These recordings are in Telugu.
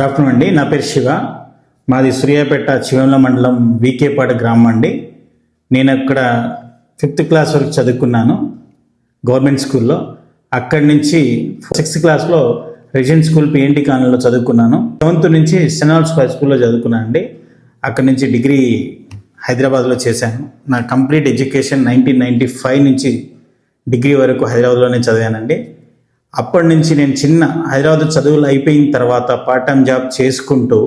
గుడ్ ఆఫ్టర్నూన్ అండి. నా పేరు శివ. మాది సూర్యాపేట చివెంల మండలం వీకేపాడు గ్రామం అండి. నేను అక్కడ 5th క్లాస్ వరకు చదువుకున్నాను గవర్నమెంట్ స్కూల్లో. అక్కడి నుంచి 6th క్లాస్లో రెసిడెంట్ స్కూల్ పిఎన్టీ కాలనీలో చదువుకున్నాను. 7th నుంచి సెనాల్స్ హై స్కూల్లో చదువుకున్నాను అండి. అక్కడి నుంచి డిగ్రీ హైదరాబాద్లో చేశాను. నా కంప్లీట్ ఎడ్యుకేషన్ 1995 నుంచి డిగ్రీ వరకు హైదరాబాద్లోనే చదివానండి. అప్పటి నుంచి నేను హైదరాబాద్ చదువులు అయిపోయిన తర్వాత పార్ట్ టైం జాబ్ చేసుకుంటూ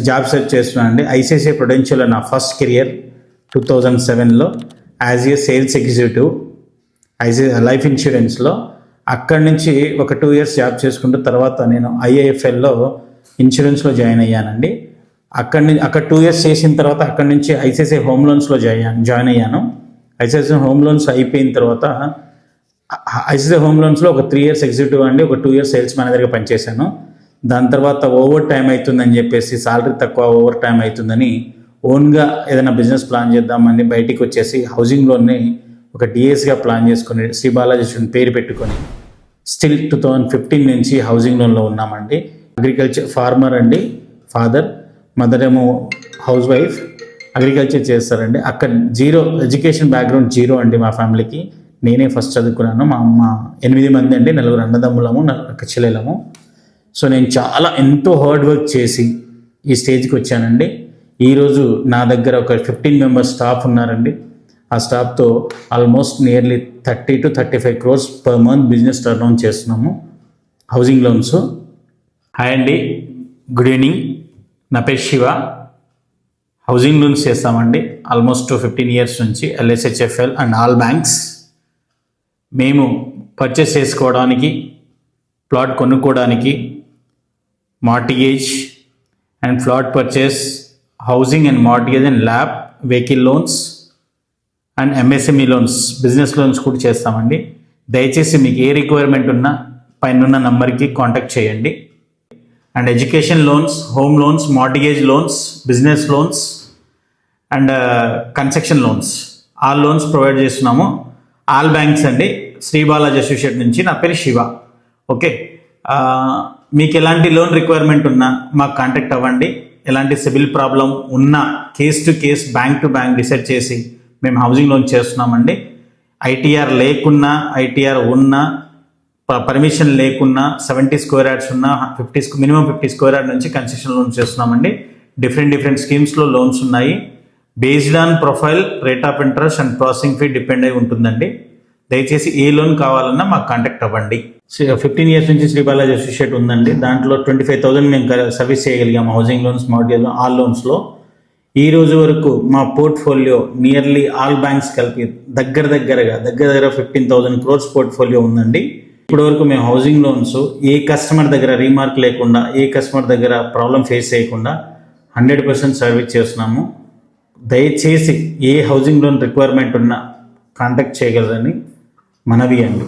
జాబ్ సెర్చ్ చేస్తున్నాను అండి. ఐసిఐసిఐ ప్రుడెన్షియల్లో నా ఫస్ట్ కెరియర్ 2007లో as a sales executive life ఇన్సూరెన్స్లో. అక్కడి నుంచి ఒక 2 years జాబ్ చేసుకుంటూ తర్వాత నేను ఐఐఎఫ్ఎల్లో ఇన్సూరెన్స్లో జాయిన్ అయ్యానండి. అక్కడ 2 years చేసిన తర్వాత అక్కడి నుంచి ఐసిఐసిఐ హోమ్ లోన్స్లో జాయిన్ అయ్యాను. ఐసిఐసిఐ హోమ్ లోన్స్ అయిపోయిన తర్వాత ఐసిఐసిఐ హోమ్ లోన్స్లో ఒక 3 years ఎగ్జిక్యూటివ్ అండి, ఒక 2 years సేల్స్ మేనేజర్గా పనిచేశాను. దాని తర్వాత ఓవర్ టైం అవుతుందని చెప్పేసి, సాలరీ తక్కువ, ఓవర్ టైం అవుతుందని ఓన్గా ఏదైనా బిజినెస్ ప్లాన్ చేద్దామని బయటికి వచ్చేసి హౌసింగ్ లోన్ని ఒక డిఎస్గా ప్లాన్ చేసుకుని శ్రీ బాలాజీ పేరు పెట్టుకొని స్టిల్ 2015 నుంచి హౌసింగ్ లోన్లో ఉన్నామండి. అగ్రికల్చర్ ఫార్మర్ అండి, ఫాదర్, మదర్ ఏమో హౌస్ వైఫ్, అగ్రికల్చర్ చేస్తారండి. అక్కడ జీరో ఎడ్యుకేషన్ బ్యాక్గ్రౌండ్, జీరో అండి మా ఫ్యామిలీకి. నేనే ఫస్ట్ చదువుకున్నాను. మా అమ్మ 8 మంది అండి, 4 అన్నదమ్ములము, 4 చెల్లెలము. సో నేను ఎంతో హార్డ్ వర్క్ చేసి ఈ స్టేజ్కి వచ్చానండి. ఈరోజు నా దగ్గర ఒక 15 members స్టాఫ్ ఉన్నారండి. ఆ స్టాఫ్తో almost nearly 30 to 35 crores per month business turn on చేస్తున్నాము హౌసింగ్ లోన్స్. హాయ్ అండి, గుడ్ ఈవినింగ్. నా పేరు శివ. హౌసింగ్ లోన్స్ చేస్తామండి ఆల్మోస్ట్ 15 years నుంచి, ఎల్ఎస్హెచ్ఎఫ్ఎల్ అండ్ ఆల్ బ్యాంక్స్. మేము పర్చేస్ చేసుకోవడానికి, ప్లాట్ కొనుక్కోవడానికి, mortgage and plot purchase, housing and mortgage and LAP, vehicle loans and MSME loans, business loans కూడా చేస్తామండి. దయచేసి మీకు ఏ రిక్వైర్మెంట్ ఉన్నా పైన నంబర్కి కాంటాక్ట్ చేయండి. And education loans, home loans, mortgage loans, business loans and construction loans, all loans provide చేస్తున్నాము. ఆల్ బ్యాంక్స్ అండి, శ్రీ బాలాజీ అసోసియేట్ నుంచి. నా పేరు శివ. ఓకే, మీకు ఎలాంటి లోన్ రిక్వైర్మెంట్ ఉన్నా మాకు కాంటాక్ట్ అవ్వండి. ఎలాంటి సిబిల్ ప్రాబ్లం ఉన్నా case to case, bank to bank decide చేసి మేము హౌసింగ్ లోన్ చేస్తున్నామండి. ఐటీఆర్ లేకున్నా, ఐటీఆర్ ఉన్నా, పర్మిషన్ లేకున్నా, 70 square yards ఉన్నా, మినిమం 50 square yard నుంచి కన్స్ట్రక్షన్ లోన్స్ చేస్తున్నామండి. డిఫరెంట్ స్కీమ్స్లో లోన్స్ ఉన్నాయి. Based on profile, rate of interest and processing fee depend అయి ఉంటుందండి. దయచేసి ఏ లోన్ కావాలన్నా మాకు కాంటాక్ట్ అవ్వండి. 15 years నుంచి శ్రీ బాలాజీ అసోసియేట్ ఉందండి. దాంట్లో 25,000 మేము సర్వీస్ చేయగలిగాము హౌసింగ్ లోన్స్, మార్టిగేజ్, ఆల్ లోన్స్లో. ఈ రోజు వరకు మా పోర్ట్ఫోలియో నియర్లీ ఆల్ బ్యాంక్స్ కలిపి దగ్గర 15,000 crores పోర్ట్ఫోలియో ఉందండి. ఇప్పటి వరకు మేము హౌసింగ్ లోన్స్ ఏ కస్టమర్ దగ్గర రీమార్క్ లేకుండా, ఏ కస్టమర్ దగ్గర ప్రాబ్లం ఫేస్ చేయకుండా 100% సర్వీస్ చేస్తున్నాము. దయచేసి ఏ హౌసింగ్ లోన్ రిక్వైర్మెంట్ ఉన్నా కాంటాక్ట్ చేయగలరని మనవి అండి.